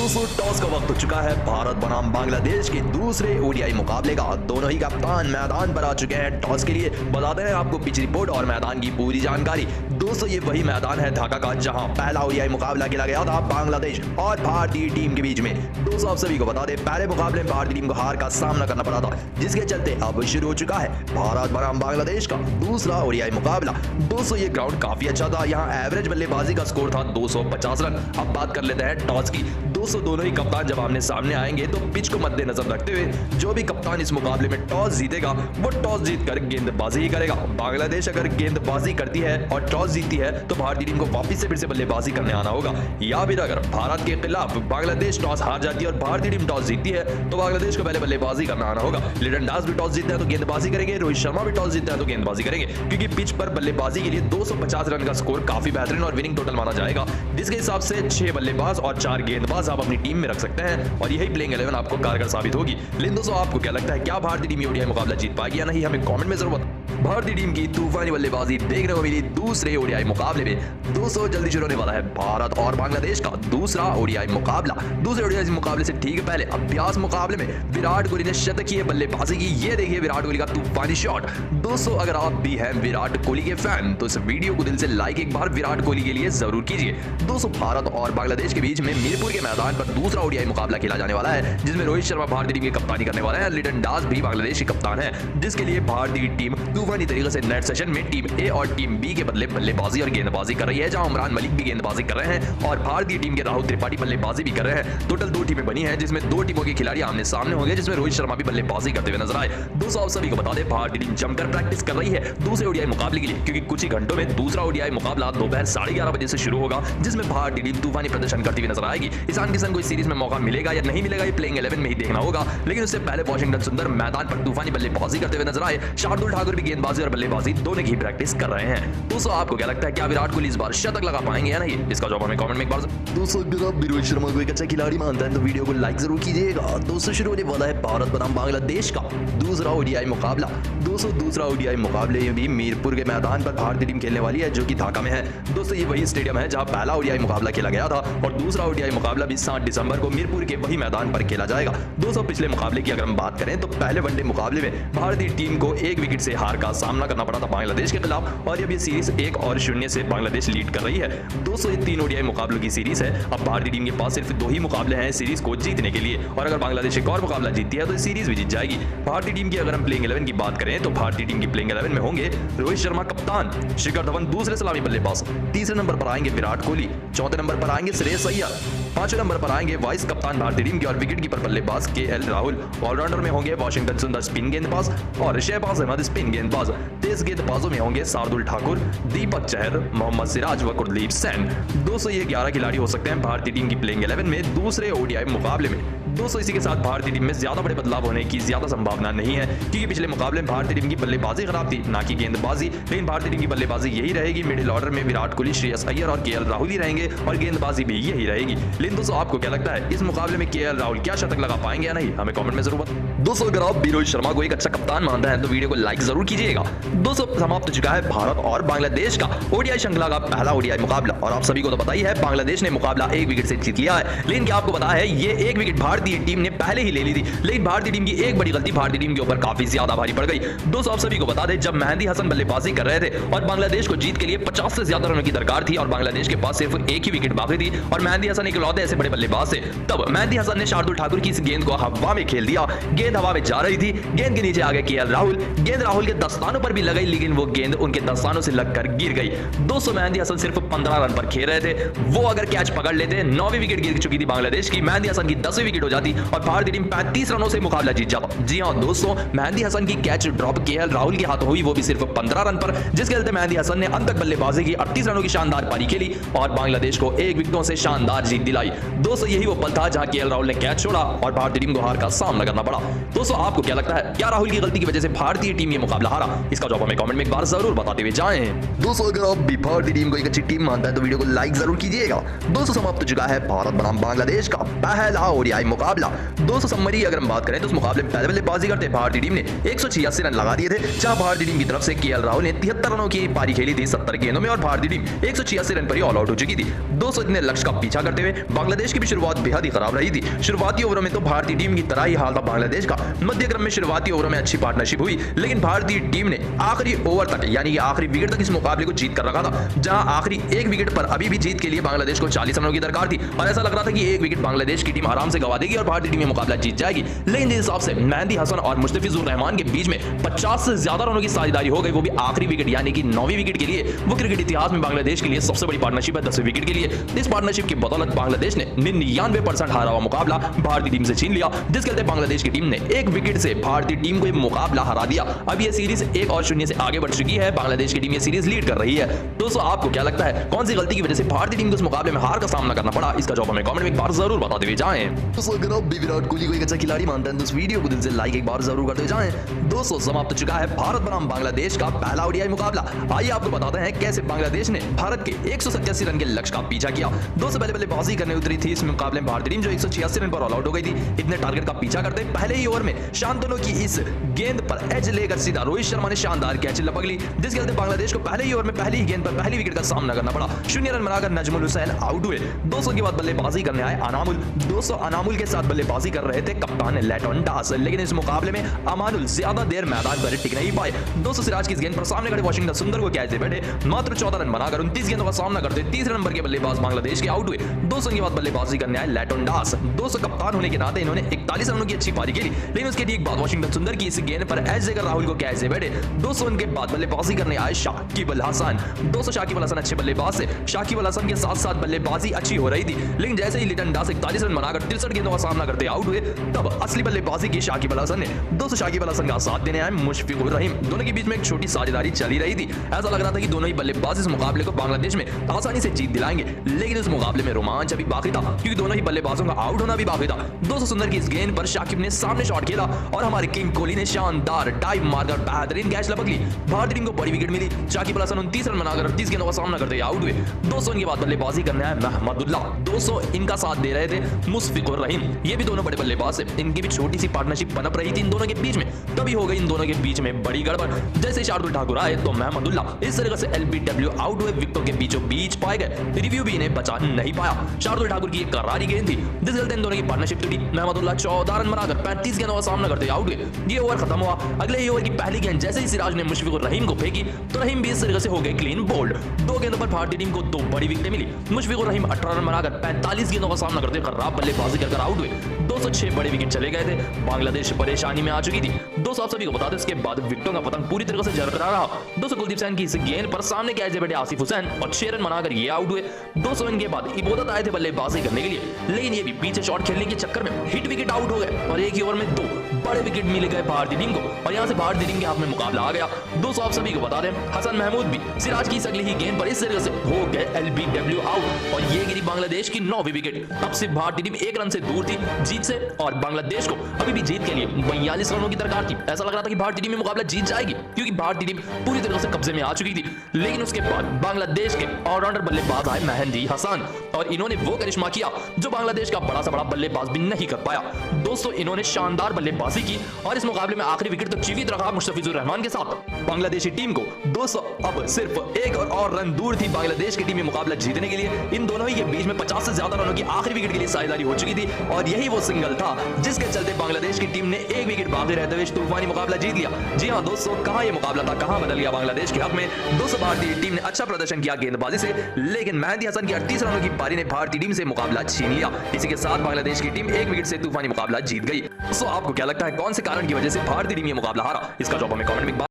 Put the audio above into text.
दोस्तों टॉस का वक्त हो चुका है भारत बनाम बांग्लादेश के दूसरे ओडीआई मुकाबले का। दोनों ही कप्तान मैदान पर आ चुके हैं टॉस के लिए। बताते हैं आपको पिच रिपोर्ट और मैदान की पूरी जानकारी। दोस्तों ये वही मैदान है ढाका का जहां पहला ओडीआई मुकाबला खेला गया था बांग्लादेश और भारतीय टीम के बीच में। दोस्तों आप सभी को बता दें पहले मुकाबले में भारतीय टीम को हार का सामना करना पड़ा था, जिसके चलते अब शुरू हो चुका है भारत बनाम बांग्लादेश का दूसरा ओडीआई मुकाबला। दोस्तों ये ग्राउंड काफी अच्छा था, यहाँ एवरेज बल्लेबाजी का स्कोर था 250 रन। अब बात कर लेते हैं टॉस की। दोस्तों दोनों ही कप्तान जब आमने सामने आएंगे तो पिच को मद्देनजर रखते हुए जो भी कप्तान इस मुकाबले में टॉस जीतेगा वो टॉस जीतकर गेंदबाजी ही करेगा। बांग्लादेश अगर गेंदबाजी करती है और टॉस जीतती है तो भारतीय टीम को वापस से फिर से बल्लेबाजी करने आना होगा, या फिर अगर भारत के खिलाफ बांग्लादेश टॉस हार जाती है और भारतीय टीम टॉस जीतती है तो बांग्लादेश को पहले बल्लेबाजी करना आना होगा। लिटन दास भी टॉस जीतते हैं तो गेंदबाजी करेंगे, रोहित शर्मा भी टॉस जीतते हैं तो गेंदबाजी करेंगे, क्योंकि पिच पर बल्लेबाजी के लिए 250 रन का स्कोर काफी बेहतरीन और विनिंग टोटल माना जाएगा, जिसके हिसाब से 6 बल्लेबाज और 4 गेंदबाज आप अपनी टीम में रख सकते हैं और यही प्लेइंग 11 आपको कारगर साबित होगी। लेकिन दोस्तों आपको क्या लगता है, क्या भारतीय टीम ओडीआई मुकाबला जीत पाएगी या नहीं, हमें कमेंट में जरूर बताएं। भारतीय टीम की तूफानी बल्लेबाजी देखने को मिली दूसरे ओडीआई मुकाबले में। दोस्तों जल्दी शुरू होने वाला है भारत और बांग्लादेश का दूसरा ओडीआई मुकाबला। दूसरे ओडीआई मुकाबले से ठीक पहले अभ्यास मुकाबले में विराट कोहली ने शतकीय बल्लेबाजी की। ये देखिए विराट कोहली का तूफानी शॉट। दोस्तों अगर आप भी हैं विराट कोहली के फैन तो इस वीडियो को दिल से लाइक एक बार विराट कोहली के लिए जरूर कीजिए। दोस्तों भारत और बांग्लादेश के बीच में मीरपुर के मैदान पर दूसरा ओडीआई मुकाबला खेला जाने वाला है, जिसमें रोहित शर्मा भारतीय टीम की कप्तानी करने वाला है। लिटन दास भी बांग्लादेश के कप्तान है, जिसके लिए भारतीय टीम तूफानी तरीके से नेट सेशन में टीम ए और टीम बी के बदले बल्लेबाजी और गेंदबाजी कर रही है, जहां उमरान मलिक भी गेंदबाजी कर रहे हैं और भारतीय टीम के राहुल त्रिपाठी बल्लेबाजी भी कर रहे हैं। टोटल 2 टीमें बनी हैं, जिसमें 2 टीमों के खिलाड़ी आमने सामने होंगे, जिसमें रोहित शर्मा भी बल्लेबाजी करते हुए नजर आए। दोस्तों आप सभी को बता दें भारतीय टीम जमकर प्रैक्टिस कर रही है दूसरे ओडीआई मुकाबले के लिए, क्योंकि कुछ ही घंटों में दूसरा ओडीआई मुकाबला दोपहर 11:30 बजे से शुरू होगा, जिसमें भारतीय टीम तूफानी प्रदर्शन करती हुई नजर आएगी। ईशान किशन को इस सीरीज में मौका मिलेगा या नहीं मिलेगा ये प्लेइंग 11 में ही देखना होगा, लेकिन उससे पहले वाशिंगटन सुंदर मैदान पर तूफानी बल्लेबाजी करते हुए नजर आए। शार्दुल ठाकुर भी गेंदबाजी और बल्लेबाजी दोनों की प्रैक्टिस कर रहे हैं। दोस्तों आपको क्या लगता है, क्या विराट कोहली इस बार शतक लगा पाएंगे या नहीं, इसका जवाब हमें कमेंट में एक बार। दोस्तों अगर आप रोहित शर्मा को एक अच्छा खिलाड़ी मानते हैं तो वीडियो को लाइक जरूर कीजिएगा। दोस्तों शुरू होने वाला है भारत बनाम बांग्लादेश का दूसरा ओडीआई मुकाबला। दोस्तों दूसरा ओडीआई मुकाबले में भी मीरपुर के मैदान पर भारतीय टीम खेलने वाली है, जो कि ढाका में है। दोस्तों ये वही स्टेडियम है जहां पहला ओडीआई मुकाबला खेला गया था और दूसरा ओडीआई मुकाबला भी 7 दिसंबर को मीरपुर के वही मैदान पर खेला जाएगा। दोस्तों पिछले मुकाबले की अगर हम बात करें तो पहले वनडे मुकाबले में भारतीय टीम को 1 विकेट से हार का सामना करना पड़ा था बांग्लादेश के खिलाफ, और ये सीरीज 1-0 से बांग्लादेश लीड कर रही है। दोस्तों ये 3 ओडीआई मुकाबलों की सीरीज है। अब भारतीय टीम के पास सिर्फ 2 ही मुकाबले हैं सीरीज को जीतने के लिए, और अगर बांग्लादेश एक और मुकाबला जीतती है तो सीरीज भी जीत जाएगी। भारतीय टीम की अगर हम प्लेइंग 11 की बात करें तो भारतीय टीम की प्लेइंग 11 में होंगे रोहित शर्मा कप्तान, शिखर धवन दूसरे सलामी बल्लेबाज, तीसरे नंबर पर आएंगे विराट कोहली, चौथे नंबर पर आएंगे श्रेयस अय्यर, 5वें नंबर पर आएंगे वाइस कप्तान भारतीय टीम के और विकेट कीपर बल्लेबाज केएल राहुल, ऑलराउंडर में होंगे वाशिंगटन सुंदर स्पिन गेंदबाज और शहबाज अहमद स्पिन गेंदबाज, तेज गेंदबाजों में होंगे शार्दुल ठाकुर, दीपक चहर, मोहम्मद सिराज व कुलदीप सेन। दोस्तों ये 11 खिलाड़ी हो सकते हैं भारतीय टीम की प्लेइंग 11 में दूसरे ओडीआई मुकाबले में। दोस्तों इसी के साथ भारतीय टीम में ज्यादा बड़े बदलाव होने की ज्यादा संभावना नहीं है, क्योंकि पिछले मुकाबले में भारतीय टीम की बल्लेबाजी खराब थी, ना कि गेंदबाजी। लेकिन भारतीय टीम की बल्लेबाजी यही रहेगी, मिडिल ऑर्डर में विराट कोहली, श्रेयस अय्यर और केएल राहुल ही रहेंगे और गेंदबाजी भी यही रहेगी। लेकिन दोस्तों आपको क्या लगता है, इस मुकाबले में केएल राहुल क्या शतक लगा पाएंगे या नहीं, हमें कमेंट में जरूर बताएं। दोस्तों अगर आप भी रोहित शर्मा को एक अच्छा कप्तान मानते हैं तो वीडियो को लाइक जरूर कीजिएगा। दोस्तों समाप्त हो चुका है भारत और बांग्लादेश का ओडीआई श्रृंखला का पहला ओडीआई मुकाबला, और आप सभी को तो पता ही है बांग्लादेश ने मुकाबला 1 विकेट से जीत लिया है। लेकिन क्या आपको पता है ये 1 विकेट भारतीय टीम ने पहले ही ले ली थी, लेकिन भारतीय टीम की एक बड़ी गलती भारतीय टीम के ऊपर काफी ज्यादा भारी पड़ गई। दोस्तों आप सभी को बता दें जब मेहंदी हसन बल्लेबाजी कर रहे थे और बांग्लादेश को जीत के लिए 50 से ज्यादा रनों की दरकार थी और बांग्लादेश के पास सिर्फ एक ही विकेट बाकी थी और मेहंदी हसन इकलौते ऐसे बड़े बल्लेबाज थे, तब मेहंदी हसन ने शार्दुल ठाकुर की इस गेंद को हवा में खेल दिया। गेंद हवा में जा रही थी, गेंद के नीचे आ गए केएल राहुल, गेंद राहुल के दस्तानों पर भी लग गई, लेकिन वो गेंद उनके दस्तानों से लगकर गिर गई। दोस्तों मेहंदी हसन सिर्फ 15 रन पर खेल रहे थे, वो अगर कैच पकड़ लेते 9वीं विकेट गिर चुकी थी बांग्लादेश की, मेहंदी हसन की 10वीं विकेट हो जाती और भारतीय टीम 35 रनों से मुकाबला जीत जाता। जी हां दोस्तों मेहंदी हसन की कैच ड्रॉप केएल राहुल के हाथों हुई, वो भी सिर्फ 15 रन पर, जिसके चलते मेहंदी हसन ने अंत तक बल्लेबाजी की, 38 रनों की शानदार पारी खेली और बांग्लादेश को 1 विकेटों से शानदार जीत दिलाई। दोस्तों यही वो पल था जहां केएल राहुल ने कैच छोड़ा और भारतीय टीम को हार का सामना करना पड़ा। दोस्तों आपको क्या लगता है, क्या राहुल की गलती की वजह से भारतीय टीम ये मुकाबला हारा, इसका जवाब हमें कमेंट में एक बार जरूर बताते हुए जाएं। दोस्तों अगर आप भी भारतीय टीम को एक अच्छी टीम मानता है तो वीडियो को लाइक जरूर कीजिएगा। दोस्तों समाप्त हो चुका है भारत बनाम बांग्लादेश का पहला ओडीआई मुकाबला। दोस्तों समरी अगर हम बात करें तो उस मुकाबले में पहले बल्लेबाजी करते भारतीय टीम ने 186 रन लगा दिए थे, जहां भारतीय टीम की तरफ से केएल राहुल ने 73 रनों की पारी खेली थी 70 गेंदों में और भारतीय टीम 186 रन पर ही ऑल आउट हो चुकी थी। दोस्तों इतने लक्ष्य का पीछा करते हुए बांग्लादेश की भी शुरुआत बेहद ही खराब रही थी। शुरुआती ओवरों में तो भारतीय टीम की तरह ही हाल था बांग्लादेश का। मध्य क्रम में शुरुआती ओवरों में अच्छी पार्टनरशिप हुई, लेकिन भारतीय टीम ने आखिरी ओवर तक यानी कि आखिरी विकेट तक इस मुकाबले को जीत कर रखा था, जहां आखिरी एक विकेट पर अभी भी जीत के लिए बांग्लादेश को 40 रनों की दरकार थी और ऐसा लग रहा था कि एक विकेट बांग्लादेश की टीम आराम से गवा देगी और भारतीय टीम ये मुकाबला जीत जाएगी। लेकिन जिस हिसाब से मेहंदी हसन और मुस्तफिजुर रहमान के बीच में 50 से ज्यादा रनों की साझेदारी हो गई, वो भी आखिरी विकेट यानी कि 9वीं विकेट के लिए, वो क्रिकेट इतिहास में बांग्लादेश के लिए सबसे बड़ी पार्टनरशिप है 10वें विकेट के लिए। इस पार्टनरशिप की बदौलत बांग्लादेश ने 99% हारा हुआ मुकाबला भारतीय टीम से छीन लिया, जिसके चलते बांग्लादेश की टीम ने एक विकेट से भारतीय टीम को ये मुकाबला हरा दिया। अब ये सीरीज 1-0 से आगे बढ़ चुकी है। बांग्लादेश की टीम ये सीरीज लीड कर रही है। दोस्तों, आपको क्या लगता है कौन सी गलती की वजह से भारतीय टीम को इस मुकाबले में हार का सामना करना पड़ा? इसका जवाब हमें कमेंट में एक बार जरूर बताते हुए जाएं। दोस्तों, अगर आप भी विराट कोहली को एक अच्छा खिलाड़ी मानते हैं तो इस वीडियो को दिल से लाइक एक बार जरूर करते जाएं। दोस्तों, समाप्त हो चुका है भारत बनाम बांग्लादेश का पहला ओडीआई मुकाबला। आइए आपको बताते हैं कैसे बांग्लादेश ने भारत के 187 रन के लक्ष्य का पीछा किया। दोस्तों, पहले बल्लेबाजी करने उतरी थी इस मुकाबले में भारतीय टीम, जो 186 रन पर ऑल आउट हो गई थी। इतने टारगेट का पीछा करते पहले ही ओवर में शांतनु की इस गेंद पर एज लेकर सीधा रोहित शर्मा ने शानदार कैच लपक ली, जिसके चलते बांग्लादेश को पहले ही ओवर में पहली गेंद पर पहली विकेट का सामना करना पड़ा। 0 रन बनाकर नजमुल हुसैन आउट हुए। 200 के बाद बल्लेबाजी करने आए अनामुल। 200 अनामुल के साथ बल्लेबाजी कर रहे थे कप्तान लेटन दास, लेकिन इस मुकाबले में अमानुल ज्यादा देर मैदान पर टिक नहीं पाए। 200 सिराज की इस गेंद पर सामने खड़े वाशिंगटन सुंदर को कैच दे बैठे। मात्र 14 रन बनाकर 29 गेंदों का सामना करते 30 नंबर के बल्लेबाज बांग्लादेश के आउट हुए। 200 के बाद बल्लेबाजी करने आए लेटन दास। 200 कप्तान होने के नाते इन्होंने 41 रनों की अच्छी पारी खेली, लेकिन उसके ठीक बाद वाशिंगटन सुंदर की इस गेंद पर एज देकर राहुल को कैच दे बैठे। 200 के बाद बल्लेबाजी करने आए शाकिब अल हसन। 200 शाकिब अल हसन अच्छे बल्लेबाज से शाकिब अल हसन के साथ साथ बल्लेबाजी अच्छी हो रही थी, लेकिन जैसे ही लिटन दास 41 रन बनाकर 63 गेंदों का सामना करते आउट हुए, तब असली बल्लेबाजी की शाकिब अल हसन ने। 200 शाकिब अल हसन का साथ देने आए मुशफिकुर रहीम। दोनों के बीच में एक छोटी साझेदारी चली रही थी। ऐसा लग रहा था कि दोनों ही बल्लेबाज इस मुकाबले को बांग्लादेश में आसानी से जीत दिलाएंगे, लेकिन इस मुकाबले में रोमांच अभी बाकी था, क्योंकि दोनों ही बल्लेबाजों का आउट होना भी बाकी था। 200 सुंदर की इस गेंद पर शाकिब ने सामने शॉट खेला और हमारे किंग कोहली ने शानदार डाइव मारकर बेहतरीन कैच लपक ली। भारतीय टीम को बड़ी विकेट मिली। शाकिब अल हसन 29 रन बनाकर 30 गेंदों का सामना करते आउट हुए। 200 के बाद बल्लेबाजी करने आए महमदुल्लाह। 200 इनका साथ दे रहे थे मुशफिकुर रहीम। ये भी दोनों बड़े बल्लेबाज थे। इनकी भी छोटी सी पार्टनरशिप बनप रही थी इन दोनों के बीच में, तभी हो गई इन दोनों के बीच में बड़ी गड़बड़। जैसे शार्दुल ठाकुर आए तो महमदुल्लाह इस तरह से एलबीडब्ल्यू आउट हुए, विकेटों के बीचों बीच पाए गए। रिव्यू भी इन्हें बचा नहीं पाया। शार्दुल ठाकुर की एक करारी गेंद थी, जिस चलते इन दोनों की पार्टनरशिप टूटी। महमदुल्लाह 14 रन बनाकर 35 गेंदों का सामना करते आउट हुए। ये ओवर खत्म हुआ। अगले ही ओवर की पहली गेंद जैसे ही सिराज ने मुशफिकुर रहीम को फेंकी तो रहीम भी इस तरह से हो गए क्लीन बोल्ड। 2 गेंदों पर भारतीय टीम को 2 बड़ी विकेटें मिली। मुशफिकुर रहीम 18 रन बनाकर 45 गेंदों का सामना करते खराब बल्लेबाजी कर आउट हुए। 206 बड़े विकेट चले गए थे। बांग्लादेश परेशानी में आ चुकी थी। 200 आप सभी को बता दें, इसके बाद विकेटों का पतन पूरी तरह से बरकरार रहा। 200 कुलदीप सैन की इस गेंद पर सामने कैच दे बैठे आसिफ हुसैन और 6 रन बनाकर ये आउट हुए। 200 इनके बाद इबादत आए थे बल्लेबाजी करने के लिए, लेकिन ये भी पीछे शॉट खेलने के चक्कर में हिट विकेट आउट हो गए और एक ही ओवर में 2 बड़े विकेट मिल गए भारतीय टीम को और यहां से भारतीय टीम के हाथ में मुकाबला आ गया। 200 आप सभी को बता दें, हसन महमूद भी सिराज की अगली ही गेंद पर इस तरह से हो गए एलबीडब्ल्यू आउट और ये गिरी बांग्लादेश की 9वीं विकेट। अब सिर्फ भारतीय टीम 1 रन से दूर थी जीत से और बांग्लादेश को अभी भी जीत के लिए 42 रनों की दरकार थी। ऐसा लग रहा था कि भारतीय टीम में मुकाबला जीत जाएगी, क्योंकि भारतीय टीम पूरी तरह से कब्जे में आ चुकी थी। लेकिन उसके बाद बांग्लादेश के ऑलराउंडर बल्लेबाज आए मेहंदी हसन और इन्होंने वो करिश्मा किया जो बांग्लादेश का बड़ा सा बड़ा बल्लेबाज भी नहीं कर पाया। दोस्तों, इन्होंने शानदार बल्लेबाजी की और इस मुकाबले में आखिरी विकेट तक जीवित रखा मुस्तफिजुर रहमान के साथ। बांग्लादेशी टीम को 200 अब सिर्फ 1 और रन दूर थी बांग्लादेश की टीम में मुकाबला जीतने के लिए। इन दोनों ही के बीच में 50 से ज्यादा रनों की आखिरी विकेट के लिए साझेदारी हो चुकी थी और यही वो सिंगल था जिसके चलते बांग्लादेश की टीम ने 1 विकेट बाकी रहते हुए तूफानी मुकाबला जीत लिया। जी हां दोस्तों, कहां ये मुकाबला था, कहां बदल गया बांग्लादेश के हक में। 200 भारतीय टीम ने अच्छा प्रदर्शन किया गेंदबाजी से, लेकिन मेहंदी हसन की 38 रनों की पारी ने भारतीय टीम से मुकाबला छीन लिया। इसी के साथ बांग्लादेश की टीम 1 विकेट से तूफानी मुकाबला जीत गई। दोस्तों, आपको क्या लगता है कौन से कारण की वजह से भारतीय टीम ये मुकाबला हारा? इसका जवाब हमें कमेंट में